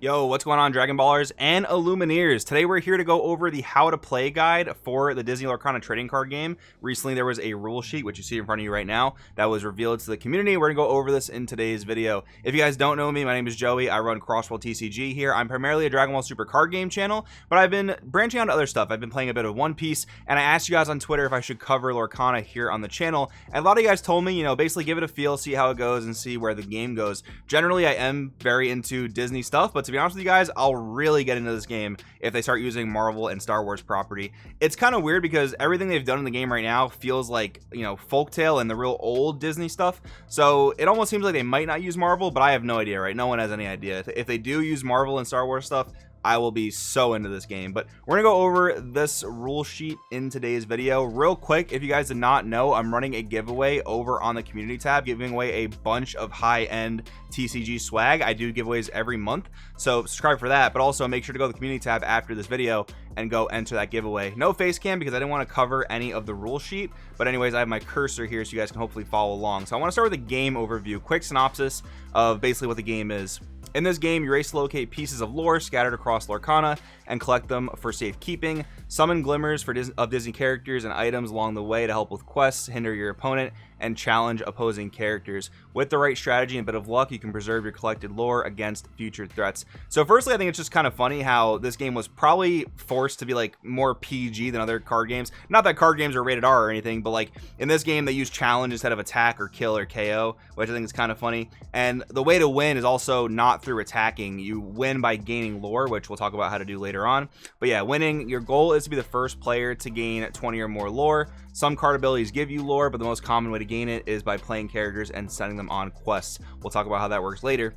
Yo, what's going on, Dragon Ballers and Illumineers? Today we're here to go over the how to play guide for the Disney Lorcana trading card game. Recently there was a rule sheet, which you see in front of you right now, that was revealed to the community. We're gonna go over this in today's video. If you guys don't know me, my name is Joey. I run Crossworld TCG here. I'm primarily a Dragon Ball Super card game channel, but I've been branching out to other stuff. I've been playing a bit of One Piece, and I asked you guys on Twitter if I should cover Lorcana here on the channel, and a lot of you guys told me, you know, basically give it a feel, see how it goes, and see where the game goes. Generally, I am very into Disney stuff, but to be honest with you guys, I'll really get into this game if they start using Marvel and Star Wars property. It's kind of weird because everything they've done in the game right now feels like, you know, folktale and the real old Disney stuff. So it almost seems like they might not use Marvel, but I have no idea, right? No one has any idea. If they do use Marvel and Star Wars stuff, I will be so into this game. But we're gonna go over this rule sheet in today's video real quick. If you guys did not know, I'm running a giveaway over on the community tab, giving away a bunch of high-end TCG swag. I do giveaways every month, so subscribe for that, but also make sure to go to the community tab after this video and go enter that giveaway. No face cam because I didn't want to cover any of the rule sheet, but anyways, I have my cursor here so you guys can hopefully follow along. So I want to start with a game overview, quick synopsis of basically what the game is. In this game, you race to locate pieces of lore scattered across Lorcana and collect them for safekeeping. Summon glimmers of Disney characters and items along the way to help with quests, hinder your opponent, and challenge opposing characters. With the right strategy and a bit of luck, you can preserve your collected lore against future threats. So firstly, I think it's just kind of funny how this game was probably forced to be like more PG than other card games. Not that card games are rated R or anything, but like in this game, they use challenge instead of attack or kill or KO, which I think is kind of funny. And the way to win is also not through attacking. You win by gaining lore, which we'll talk about how to do later on. But yeah, winning, your goal is to be the first player to gain 20 or more lore. Some card abilities give you lore, but the most common way to gain it is by playing characters and sending them on quests. We'll talk about how that works later.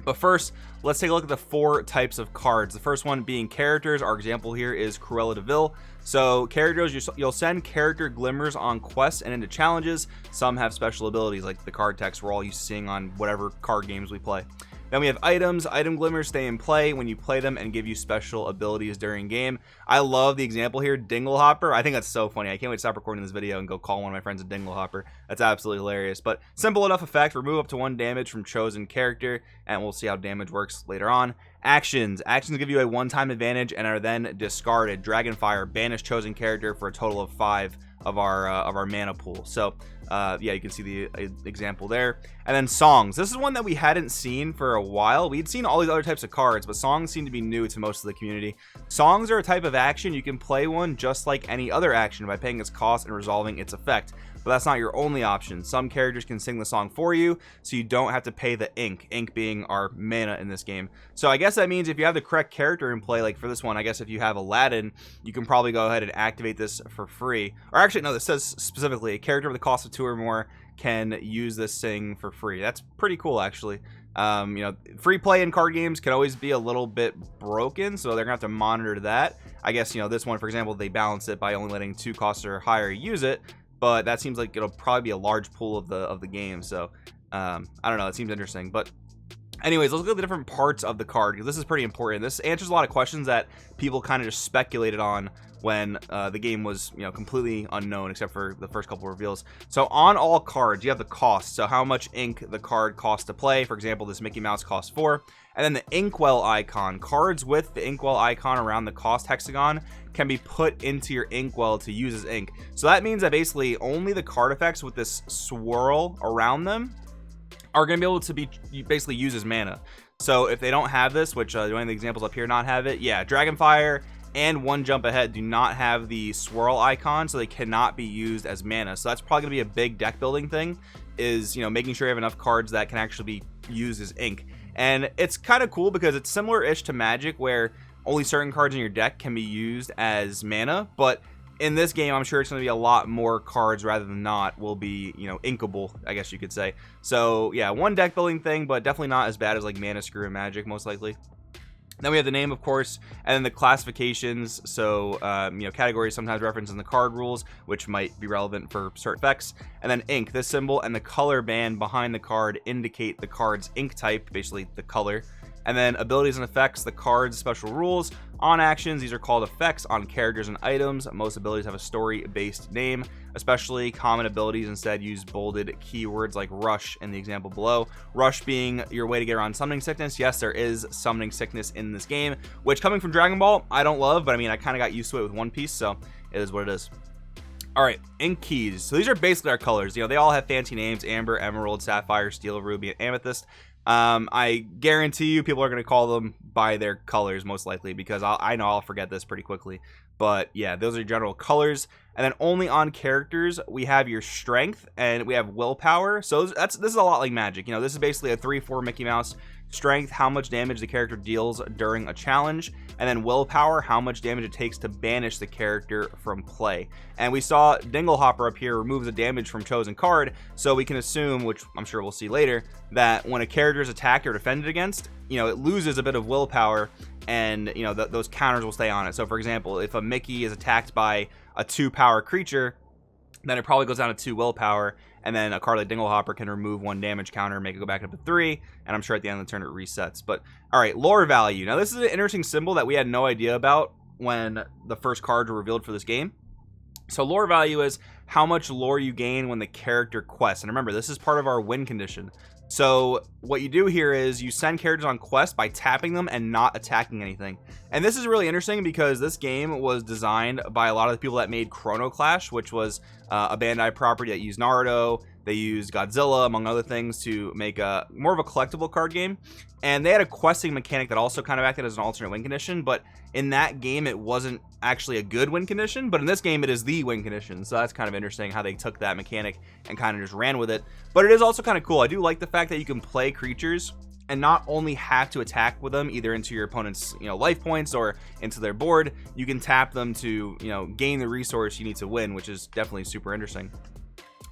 But first, let's take a look at the four types of cards. The first one being characters. Our example here is Cruella de Vil. So characters, you'll send character glimmers on quests and into challenges. Some have special abilities like the card text we're all used to seeing on whatever card games we play. Then we have items. Item glimmers stay in play when you play them and give you special abilities during game. I love the example here, Dinglehopper. I think that's so funny. I can't wait to stop recording this video and go call one of my friends a Dinglehopper. That's absolutely hilarious. But simple enough effect. Remove up to 1 damage from chosen character, and we'll see how damage works later on. Actions. Actions give you a one-time advantage and are then discarded. Dragonfire, banish chosen character for a total of 5 of our mana pool. So yeah, you can see the example there. And then songs. This is one that we hadn't seen for a while. We'd seen all these other types of cards, but songs seem to be new to most of the community. Songs are a type of action. You can play one just like any other action by paying its cost and resolving its effect, but that's not your only option. Some characters can sing the song for you, so you don't have to pay the ink being our mana in this game. So I guess that means if you have the correct character in play, like for this one, I guess if you have Aladdin, you can probably go ahead and activate this for free. Or actually, no, this says specifically a character with a cost of 2 or more can use this sing for free. That's pretty cool, actually. You know, free play in card games can always be a little bit broken, so they're gonna have to monitor that. I guess, you know, this one, for example, they balance it by only letting 2 costs or higher use it, but that seems like it'll probably be a large pool of the game. So I don't know, it seems interesting. But anyways, let's look at the different parts of the card, because this is pretty important. This answers a lot of questions that people kind of just speculated on when the game was, you know, completely unknown except for the first couple reveals. So on all cards, you have the cost. So how much ink the card costs to play. For example, this Mickey Mouse costs 4. And then the inkwell icon. Cards with the inkwell icon around the cost hexagon can be put into your inkwell to use as ink. So that means that basically only the card effects with this swirl around them are going to be able to be basically used as mana. So if they don't have this, which one of the examples up here not have it, yeah, Dragonfire and One Jump Ahead do not have the swirl icon, so they cannot be used as mana. So that's probably gonna be a big deck building thing, is, you know, making sure you have enough cards that can actually be used as ink. And it's kind of cool because it's similar-ish to Magic, where only certain cards in your deck can be used as mana, but in this game, I'm sure it's going to be a lot more cards rather than not will be, you know, inkable, I guess you could say. So yeah, one deck building thing, but definitely not as bad as like Mana Screw and Magic, most likely. Then we have the name, of course, and then the classifications. So, you know, categories sometimes referenced in the card rules, which might be relevant for certain effects. And then ink, this symbol and the color band behind the card indicate the card's ink type, basically the color. And then abilities and effects, the card's special rules. On actions, these are called effects. On characters and items, most abilities have a story-based name. especially common abilities. Instead, use bolded keywords like rush in the example below. Rush being your way to get around summoning sickness. Yes, there is summoning sickness in this game, which coming from Dragon Ball, I don't love, but I mean, I kind of got used to it with One Piece, so it is what it is. All right, in keys, so these are basically our colors. You know, they all have fancy names: amber, emerald, sapphire, steel, ruby, and amethyst. I guarantee you people are going to call them by their colors most likely, because I know I'll forget this pretty quickly. But yeah, those are your general colors. And then only on characters, we have your strength and we have willpower. So this is a lot like Magic. You know, this is basically a 3-4 Mickey Mouse. Strength, how much damage the character deals during a challenge, and then willpower, how much damage it takes to banish the character from play. And we saw Dinglehopper up here removes the damage from chosen card, so we can assume, which I'm sure we'll see later, that when a character is attacked or defended against, you know, it loses a bit of willpower, and you know those counters will stay on it. So for example, if a Mickey is attacked by a 2-power creature, then it probably goes down to 2 willpower, and then a card like Dinglehopper can remove 1 damage counter, make it go back up to 3, and I'm sure at the end of the turn it resets. But all right, lore value. Now this is an interesting symbol that we had no idea about when the first cards were revealed for this game. So lore value is how much lore you gain when the character quests, and remember, this is part of our win condition. So what you do here is you send characters on quests by tapping them and not attacking anything. And this is really interesting because this game was designed by a lot of the people that made Chrono Clash, which was a Bandai property that used Naruto. They used Godzilla, among other things, to make a more of a collectible card game. And they had a questing mechanic that also kind of acted as an alternate win condition, but in that game it wasn't actually a good win condition, but in this game it is the win condition. So that's kind of interesting how they took that mechanic and kind of just ran with it. But it is also kind of cool. I do like the fact that you can play creatures and not only have to attack with them either into your opponent's, you know, life points or into their board. You can tap them to, you know, gain the resource you need to win, which is definitely super interesting.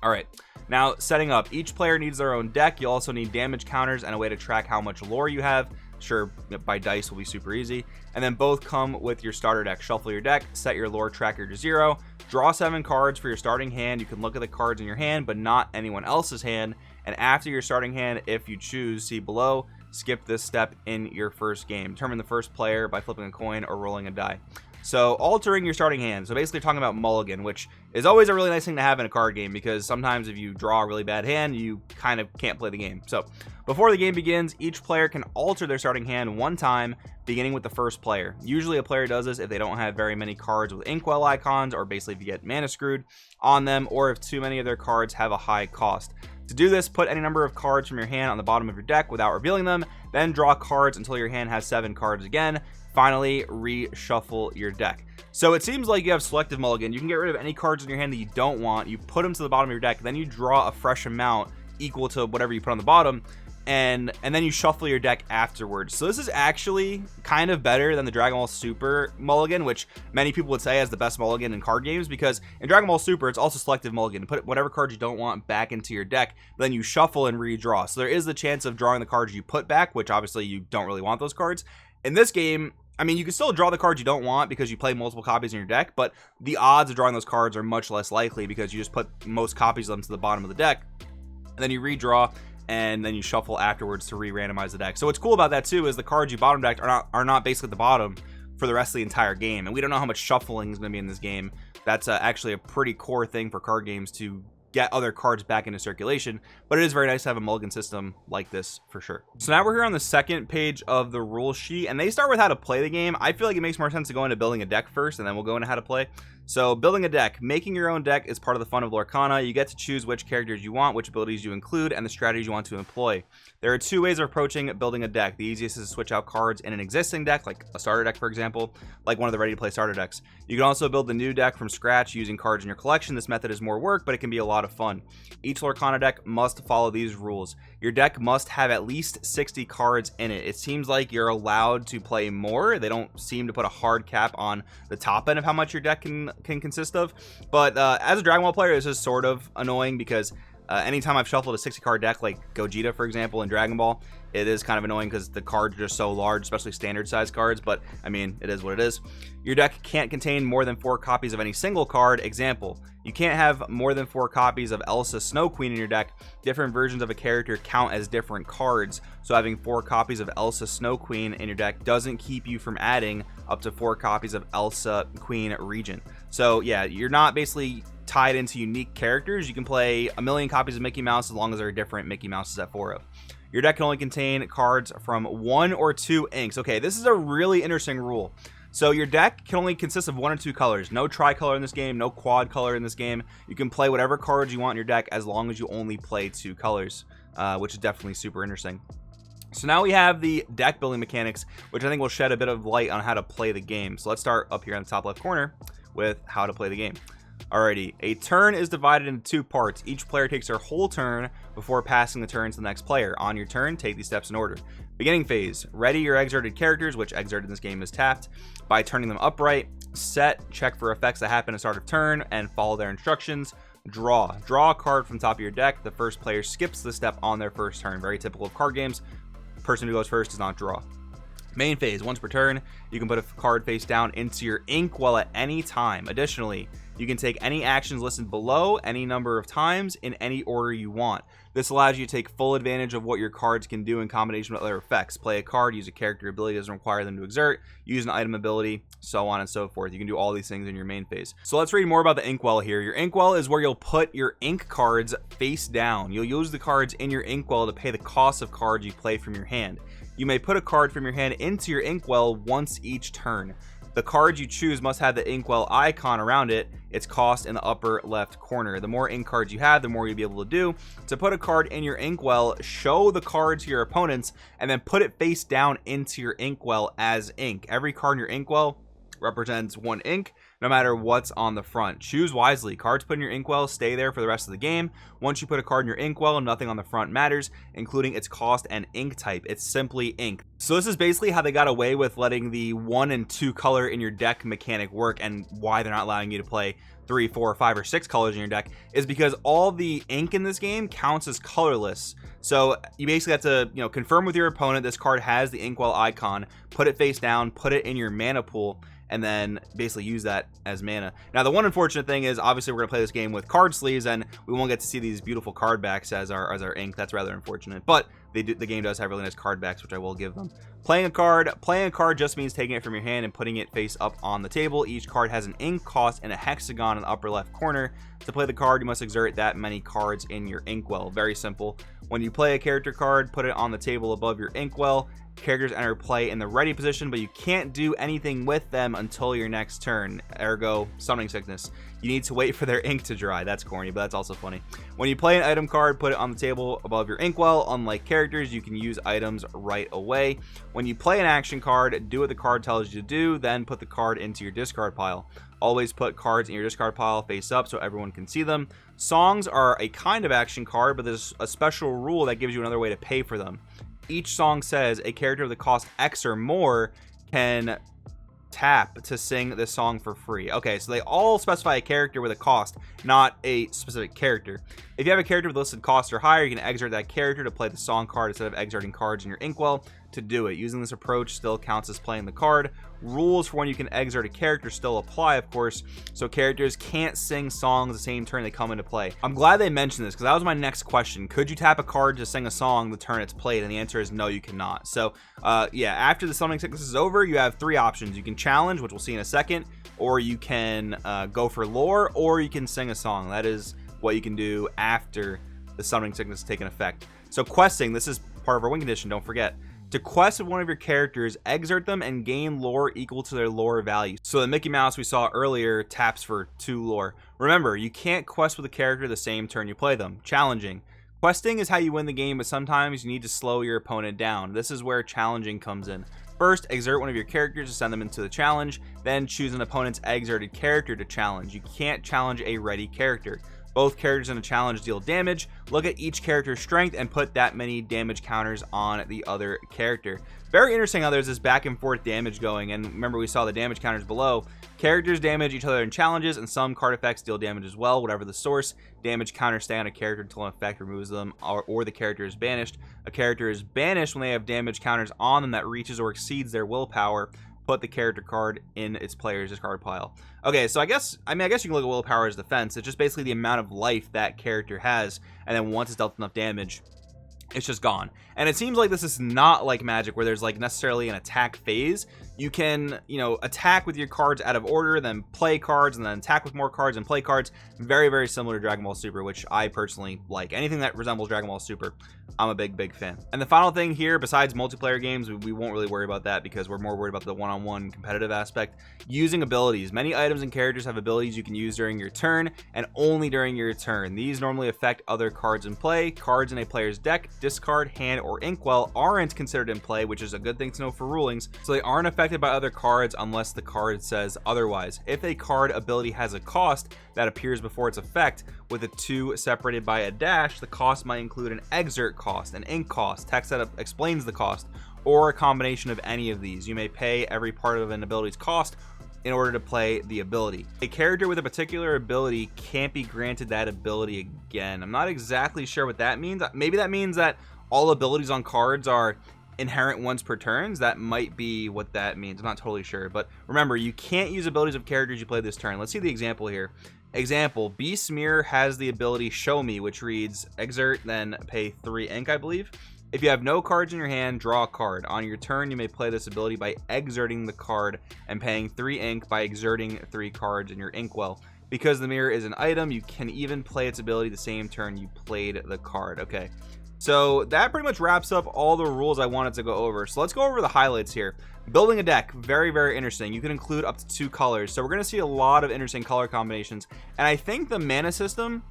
All right, now setting up. Each player needs their own deck. You also need damage counters and a way to track how much lore you have. Sure, by dice will be super easy. And then both come with your starter deck. Shuffle your deck, set your lore tracker to 0, draw 7 cards for your starting hand. You can look at the cards in your hand, but not anyone else's hand. And after your starting hand, if you choose, see below, skip this step in your first game. Determine the first player by flipping a coin or rolling a die. So altering your starting hand. So basically talking about mulligan, which is always a really nice thing to have in a card game, because sometimes if you draw a really bad hand, you kind of can't play the game. So before the game begins, each player can alter their starting hand 1 time, beginning with the first player. Usually a player does this if they don't have very many cards with inkwell icons, or basically if you get mana screwed on them, or if too many of their cards have a high cost. To do this, put any number of cards from your hand on the bottom of your deck without revealing them, then draw cards until your hand has 7 cards again. Finally, reshuffle your deck. So it seems like you have selective mulligan. You can get rid of any cards in your hand that you don't want. You put them to the bottom of your deck, then you draw a fresh amount equal to whatever you put on the bottom, and then you shuffle your deck afterwards. So this is actually kind of better than the Dragon Ball Super mulligan, which many people would say is the best mulligan in card games, because in Dragon Ball Super it's also selective mulligan. Put whatever cards you don't want back into your deck, then you shuffle and redraw. So there is the chance of drawing the cards you put back, which obviously you don't really want those cards. In this game, I mean, you can still draw the cards you don't want because you play multiple copies in your deck, but the odds of drawing those cards are much less likely because you just put most copies of them to the bottom of the deck, and then you redraw, and then you shuffle afterwards to re-randomize the deck. So what's cool about that too is the cards you bottom decked are not basically at the bottom for the rest of the entire game, and we don't know how much shuffling is going to be in this game. That's actually a pretty core thing for card games, to get other cards back into circulation, but it is very nice to have a mulligan system like this for sure. So now we're here on the second page of the rule sheet, and they start with how to play the game. I feel like it makes more sense to go into building a deck first, and then we'll go into how to play. So building a deck. Making your own deck is part of the fun of Lorcana. You get to choose which characters you want, which abilities you include, and the strategies you want to employ. There are 2 ways of approaching building a deck. The easiest is to switch out cards in an existing deck, like a starter deck, for example, like one of the ready-to-play starter decks. You can also build the new deck from scratch using cards in your collection. This method is more work, but it can be a lot of fun. Each Lorcana deck must follow these rules. Your deck must have at least 60 cards in it. It seems like you're allowed to play more. They don't seem to put a hard cap on the top end of how much your deck can consist of. But as a Dragon Ball player, this is sort of annoying because anytime I've shuffled a 60 card deck like Gogeta, for example, in Dragon Ball, it is kind of annoying because the cards are just so large, especially standard size cards, but I mean, it is what it is. Your deck can't contain more than 4 copies of any single card. Example, you can't have more than 4 copies of Elsa Snow Queen in your deck. Different versions of a character count as different cards, so having 4 copies of Elsa Snow Queen in your deck doesn't keep you from adding up to 4 copies of Elsa Queen Regent. So yeah, you're not basically tied into unique characters. You can play a million copies of Mickey Mouse as long as there are different Mickey Mouses at 4-0. Your deck can only contain cards from 1 or 2 inks. Okay, this is a really interesting rule. So your deck can only consist of 1 or 2 colors. No tricolor in this game, no quad color in this game. You can play whatever cards you want in your deck as long as you only play 2 colors, which is definitely super interesting. So now we have the deck building mechanics, which I think will shed a bit of light on how to play the game. So let's start up here in the top left corner with how to play the game. Alrighty, a turn is divided into 2 parts. Each player takes their whole turn before passing the turn to the next player. On your turn, take these steps in order. Beginning phase, ready your exerted characters, which exerted in this game is tapped, by turning them upright. Set, check for effects that happen at start of turn, and follow their instructions. Draw a card from top of your deck. The first player skips the step on their first turn. Very typical of card games. Person who goes first does not draw. Main phase, once per turn, you can put a card face down into your inkwell at any time. Additionally, you can take any actions listed below any number of times in any order you want. This allows you to take full advantage of what your cards can do in combination with other effects. Play a card, use a character ability, doesn't require them to exert, use an item ability, so on and so forth. You can do all these things in your main phase. So let's read more about the inkwell here. Your inkwell is where you'll put your ink cards face down. You'll use the cards in your inkwell to pay the cost of cards you play from your hand. You may put a card from your hand into your inkwell once each turn. The card you choose must have the inkwell icon around it, its cost in the upper left corner. The more ink cards you have, the more you'll be able to do. To put a card in your inkwell, show the card to your opponents, and then put it face down into your inkwell as ink. Every card in your inkwell represents 1 ink, no matter what's on the front. Choose wisely. Cards put in your inkwell stay there for the rest of the game. Once you put a card in your inkwell, nothing on the front matters, including its cost and ink type. It's simply ink. So this is basically how they got away with letting the 1 and 2 color in your deck mechanic work, and why they're not allowing you to play 3, 4, 5, or 6 colors in your deck is because all the ink in this game counts as colorless. So you basically have to, confirm with your opponent this card has the inkwell icon, put it face down, put it in your mana pool, and then basically use that as mana. Now, the one unfortunate thing is, obviously, we're going to play this game with card sleeves, and we won't get to see these beautiful card backs as our ink. That's rather unfortunate. But the game does have really nice card backs, which I will give them. Playing a card just means taking it from your hand and putting it face up on the table. Each card has an ink cost and a hexagon in the upper left corner. To play the card, you must exert that many cards in your inkwell. Very simple. When you play a character card, put it on the table above your inkwell. Characters enter play in the ready position, but you can't do anything with them until your next turn. Ergo, summoning sickness. You need to wait for their ink to dry. That's corny, but that's also funny. When you play an item card, put it on the table above your inkwell. Unlike characters, you can use items right away. When you play an action card, do what the card tells you to do, then put the card into your discard pile. Always put cards in your discard pile face up so everyone can see them. Songs are a kind of action card, but there's a special rule that gives you another way to pay for them. Each song says a character of the cost X or more can tap to sing this song for free. Okay, so they all specify a character with a cost, not a specific character. If you have a character with listed cost or higher, you can exert that character to play the song card instead of exerting cards in your inkwell to do it. Using this approach still counts as playing the card. Rules for when you can exert a character still apply, of course, so characters can't sing songs the same turn they come into play. I'm glad they mentioned this, because that was my next question. Could you tap a card to sing a song the turn it's played? And the answer is no, you cannot. So yeah, after the summoning sickness is over, you have 3 options. You can challenge, which we'll see in a second, or you can go for lore, or you can sing a song. That is what you can do after the summoning sickness has taken effect. So questing, this is part of our win condition, don't forget. To quest with one of your characters, exert them and gain lore equal to their lore value. So the Mickey Mouse we saw earlier taps for 2 lore. Remember, you can't quest with a character the same turn you play them. Challenging. Questing is how you win the game, but sometimes you need to slow your opponent down. This is where challenging comes in. First, exert one of your characters to send them into the challenge, then choose an opponent's exerted character to challenge. You can't challenge a ready character. Both characters in a challenge deal damage. Look at each character's strength and put that many damage counters on the other character. Very interesting how there's this back and forth damage going, and remember we saw the damage counters below. Characters damage each other in challenges, and some card effects deal damage as well, whatever the source. Damage counters stay on a character until an effect removes them, or the character is banished. A character is banished when they have damage counters on them that reaches or exceeds their willpower. Put the character card in its player's discard pile. Okay, so I guess you can look at willpower as defense. It's just basically the amount of life that character has, and then once it's dealt enough damage, it's just gone. And it seems like this is not like Magic, where there's like necessarily an attack phase. you can, you know, attack with your cards out of order, then play cards, and then attack with more cards and play cards. Very, very similar to Dragon Ball Super, which I personally like. Anything that resembles Dragon Ball Super, I'm a big fan. And the final thing here, besides multiplayer games, we won't really worry about that because we're more worried about the one-on-one competitive aspect. Using abilities. Many items and characters have abilities you can use during your turn and only during your turn. These normally affect other cards in play. Cards in a player's deck, discard, hand, or inkwell aren't considered in play, which is a good thing to know for rulings, so they aren't affected by other cards unless the card says otherwise. If a card ability has a cost that appears before its effect with the two separated by a dash, the cost might include an exert cost, an ink cost, text that explains the cost, or a combination of any of these. You may pay every part of an ability's cost in order to play the ability. A character with a particular ability can't be granted that ability again. I'm not exactly sure what that means. Maybe that means that all abilities on cards are inherent once per turns. That might be what that means. I'm not totally sure, but remember, you can't use abilities of characters you play this turn. Let's see the example here. Example, Beast Mirror has the ability Show Me, which reads exert, then pay 3 ink, I believe. If you have no cards in your hand, draw a card. On your turn, you may play this ability by exerting the card and paying 3 ink by exerting 3 cards in your inkwell. Because the mirror is an item, you can even play its ability the same turn you played the card. Okay, so that pretty much wraps up all the rules I wanted to go over. So let's go over the highlights here. Building a deck, very interesting. You can include up to 2 colors, so we're going to see a lot of interesting color combinations. And I think the mana system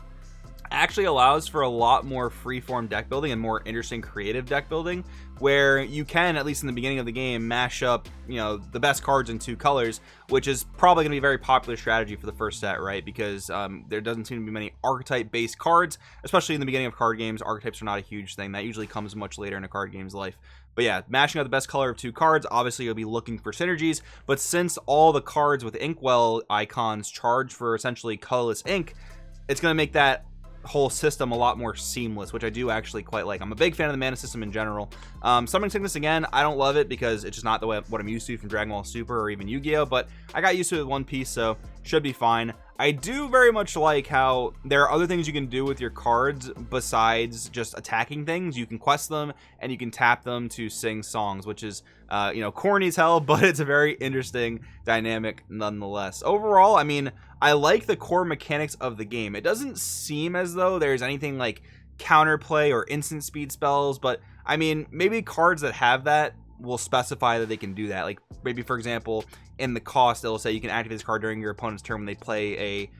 actually allows for a lot more freeform deck building and more interesting creative deck building, where you can, at least in the beginning of the game, mash up, you know, the best cards in 2 colors, which is probably going to be a very popular strategy for the first set, right? Because there doesn't seem to be many archetype based cards, especially in the beginning of card games. Archetypes are not a huge thing. That usually comes much later in a card game's life. But yeah, mashing out the best color of 2 cards, obviously you'll be looking for synergies, but since all the cards with inkwell icons charge for essentially colorless ink, it's going to make that whole system a lot more seamless, which I do actually quite like. I'm a big fan of the mana system in general. Summoning Sickness, again, I don't love it because it's just not the way what I'm used to from Dragon Ball Super or even Yu-Gi-Oh, but I got used to it with One Piece, so should be fine. I do very much like how there are other things you can do with your cards besides just attacking things. You can quest them and you can tap them to sing songs, which is you know, corny as hell, but it's a very interesting dynamic nonetheless. Overall, I mean, I like the core mechanics of the game. It doesn't seem as though there's anything like counterplay or instant speed spells, but I mean, maybe cards that have that will specify that they can do that. Like maybe, for example, in the cost, it'll say you can activate this card during your opponent's turn when they play a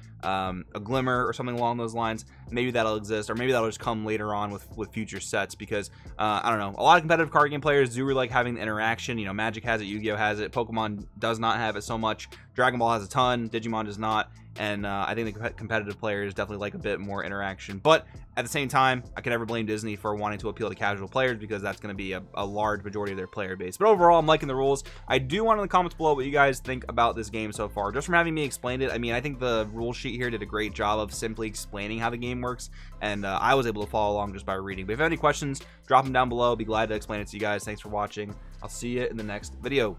glimmer or something along those lines. Maybe that'll exist, or maybe that'll just come later on with future sets, because I don't know, a lot of competitive card game players do really like having the interaction. You know, Magic has it, Yu-Gi-Oh has it, Pokemon does not have it so much, Dragon Ball has a ton, Digimon does not, and I think the competitive players definitely like a bit more interaction. But at the same time, I can never blame Disney for wanting to appeal to casual players, because that's going to be a large majority of their player base. But overall, I'm liking the rules. I do want in the comments below what you guys think about this game so far, just from having me explain it. I mean, I think the rule sheet here did a great job of simply explaining how the game works, and I was able to follow along just by reading. But if you have any questions, drop them down below. I'll be glad to explain it to you guys. Thanks for watching. I'll see you in the next video.